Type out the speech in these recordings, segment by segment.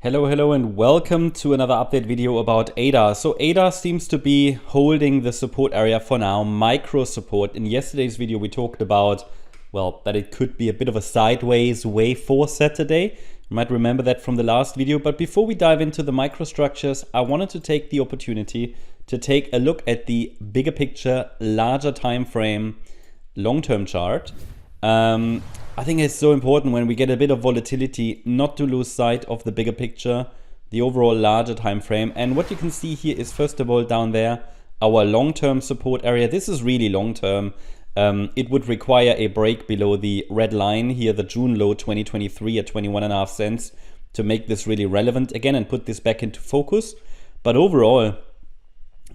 Hello and welcome to another update video about ADA. So ADA seems to be holding the support area for now, micro support. In yesterday's video we talked about, well, that it could be a bit of a sideways wave for Saturday. You might remember that from the last video, but before we dive into the microstructures, I wanted to take the opportunity to take a look at the bigger picture, larger time frame, long-term chart. I think it's so important when we get a bit of volatility not to lose sight of the bigger picture, the overall larger time frame. And what you can see here is, first of all, down there, our long-term support area. This is really long-term. It would require a break below the red line here, the June low 2023 at 21.5 cents, to make this really relevant again and put this back into focus. But overall,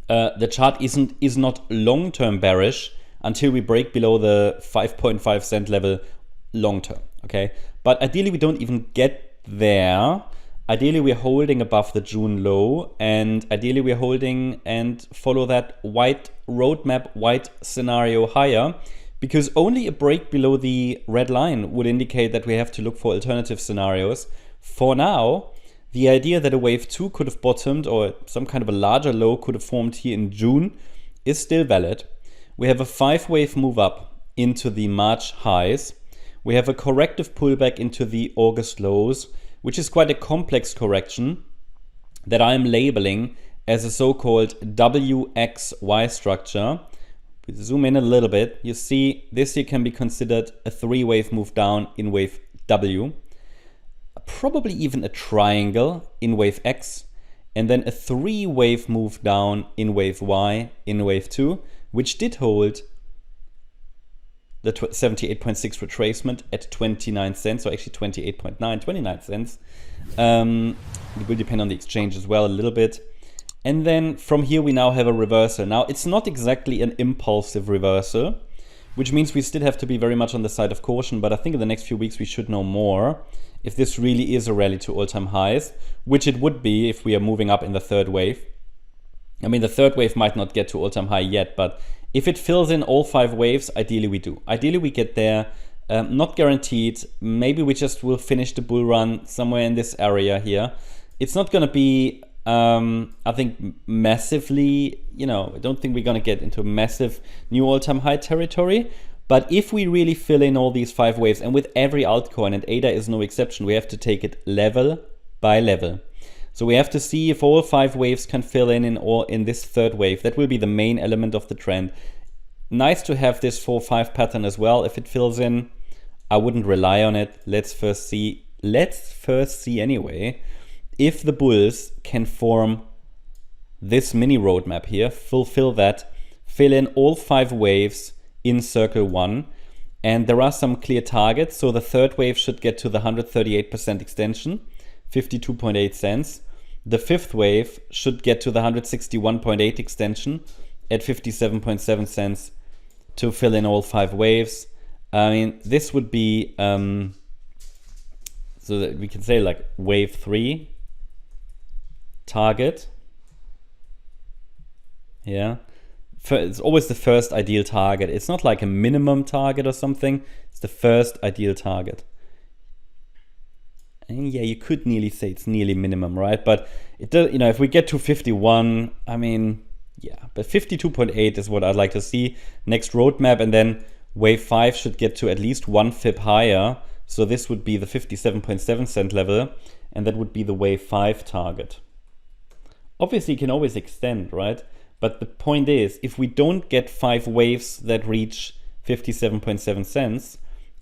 the chart is not long-term bearish until we break below the 5.5 cent level long term, okay? But ideally we don't even get there. Ideally we're holding above the June low, and ideally we're holding and follow that white roadmap, white scenario higher, because only a break below the red line would indicate that we have to look for alternative scenarios. For now, the idea that a wave 2 could have bottomed or some kind of a larger low could have formed here in June is still valid. We have a 5-wave move up into the March highs. We have a corrective pullback into the August lows, which is quite a complex correction that I'm labeling as a so-called WXY structure. If we zoom in a little bit, you see this here can be considered a 3-wave move down in wave W, probably even a triangle in wave X, and then a 3-wave move down in wave Y in wave 2, which did hold the 78.6 retracement at 29 cents, or actually 28.9, 29 cents. It will depend on the exchange as well a little bit. And then from here we now have a reversal. Now it's not exactly an impulsive reversal, which means we still have to be very much on the side of caution, but I think in the next few weeks we should know more if this really is a rally to all-time highs, which it would be if we are moving up in the third wave. I mean, the third wave might not get to all-time high yet, but if it fills in all 5 waves, ideally we do. Ideally we get there, not guaranteed. Maybe we just will finish the bull run somewhere in this area here. It's not going to be, I think, massively, I don't think we're going to get into massive new all-time high territory. But if we really fill in all these 5 waves, and with every altcoin, and ADA is no exception, we have to take it level by level. So we have to see if all 5 waves can fill in this third wave. That will be the main element of the trend. Nice to have this 4-5 pattern as well. If it fills in, I wouldn't rely on it. Let's first see anyway if the bulls can form this mini roadmap here, fulfill that, fill in all 5 waves in circle 1. And there are some clear targets. So the third wave should get to the 138% extension, 52.8 cents. The 5th wave should get to the 161.8 extension at 57.7 cents to fill in all 5 waves. I mean, this would be, so that we can say like wave 3 target. Yeah. It's always the first ideal target. It's not like a minimum target or something. It's the first ideal target. And yeah, you could nearly say it's nearly minimum, right? But it does, if we get to 51, I mean, yeah, but 52.8 is what I'd like to see. Next roadmap, and then wave 5 should get to at least 1 fib higher. So this would be the 57.7 cent level, and that would be the wave 5 target. Obviously, you can always extend, right? But the point is, if we don't get 5 waves that reach 57.7 cents,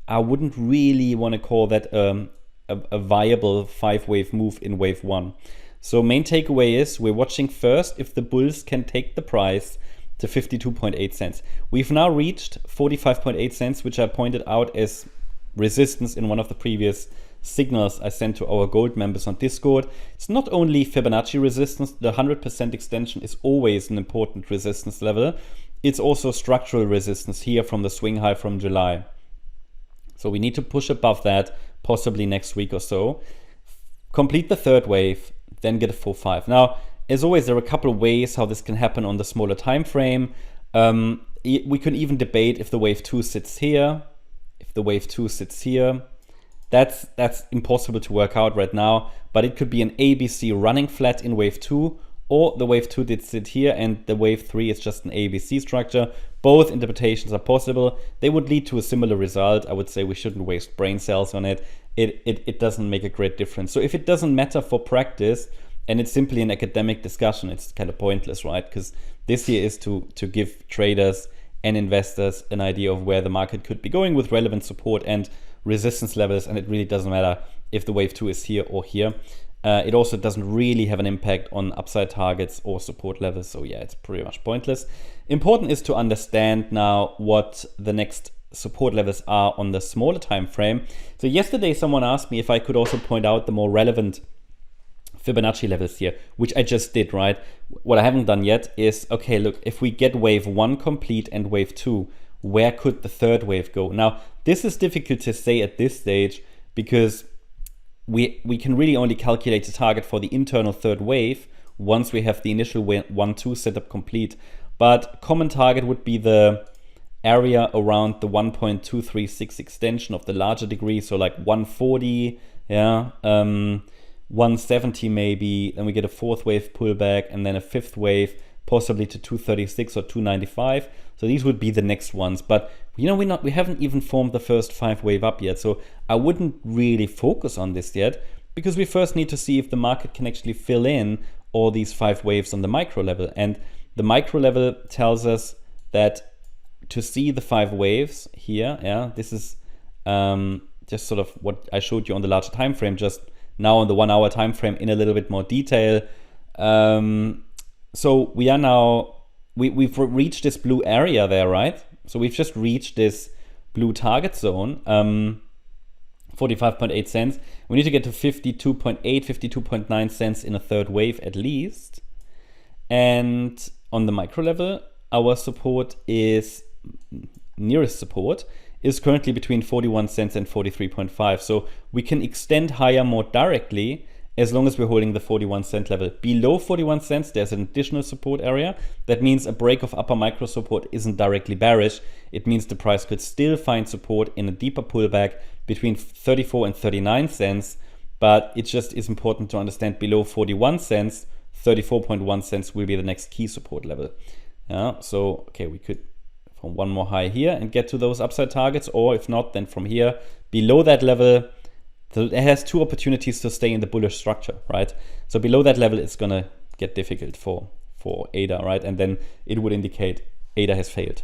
I wouldn't really want to call that a viable 5-wave move in wave 1. So main takeaway is we're watching first if the bulls can take the price to 52.8 cents. We've now reached 45.8 cents, which I pointed out as resistance in one of the previous signals I sent to our gold members on Discord. It's not only Fibonacci resistance, the 100% extension is always an important resistance level. It's also structural resistance here from the swing high from July. So we need to push above that, possibly next week or so. Complete the third wave, then get a 4-5. Now, as always, there are a couple of ways how this can happen on the smaller time frame. We can even debate if the wave 2 sits here, if the wave 2 sits here. That's impossible to work out right now, but it could be an ABC running flat in wave 2, or the wave 2 did sit here and the wave 3 is just an ABC structure. Both interpretations are possible. They would lead to a similar result. I would say we shouldn't waste brain cells on it. It doesn't make a great difference. So if it doesn't matter for practice and it's simply an academic discussion, it's kind of pointless, right? Because this here is to give traders and investors an idea of where the market could be going with relevant support and resistance levels, and it really doesn't matter if the wave 2 is here or here. It also doesn't really have an impact on upside targets or support levels, so yeah, it's pretty much pointless. Important is to understand now what the next support levels are on the smaller time frame. So yesterday someone asked me if I could also point out the more relevant Fibonacci levels here, which I just did, right? What I haven't done yet is, okay, look, if we get wave 1 complete and wave 2, where could the third wave go? Now, this is difficult to say at this stage because we can really only calculate the target for the internal third wave once we have the initial 1-2 setup complete. But common target would be the area around the 1.236 extension of the larger degree, so like 140, yeah, 170 maybe, then we get a fourth wave pullback and then a fifth wave possibly to 236 or 295. So these would be the next ones, but you know, we haven't even formed the first 5 wave up yet, so I wouldn't really focus on this yet, because we first need to see if the market can actually fill in all these 5 waves on the micro level. And the micro level tells us that to see the 5 waves here, yeah, this is just sort of what I showed you on the larger time frame, just now on the 1 hour time frame in a little bit more detail. So we are now, we've reached this blue area there, right? So we've just reached this blue target zone, 45.8 cents. We need to get to 52.8, 52.9 cents in a third wave at least. And on the micro level, our support is, nearest support is currently between 41 cents and 43.5. So we can extend higher more directly as long as we're holding the 41 cent level. Below 41 cents, there's an additional support area. That means a break of upper micro support isn't directly bearish. It means the price could still find support in a deeper pullback between 34 and 39 cents. But it just is important to understand below 41 cents, 34.1 cents will be the next key support level. Yeah, so, okay, we could from one more high here and get to those upside targets, or if not, then from here below that level. So it has 2 opportunities to stay in the bullish structure, right? So below that level, it's gonna get difficult for ADA, right? And then it would indicate ADA has failed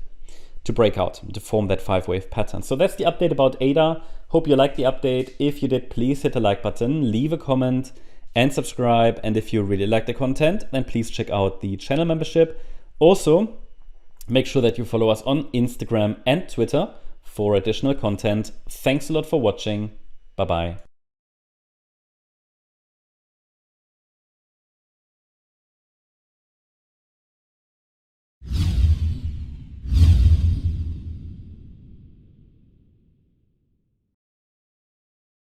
to break out, to form that 5 wave pattern. So that's the update about ADA. Hope you liked the update. If you did, please hit the like button, leave a comment and subscribe. And if you really like the content, then please check out the channel membership. Also, make sure that you follow us on Instagram and Twitter for additional content. Thanks a lot for watching. Bye-bye.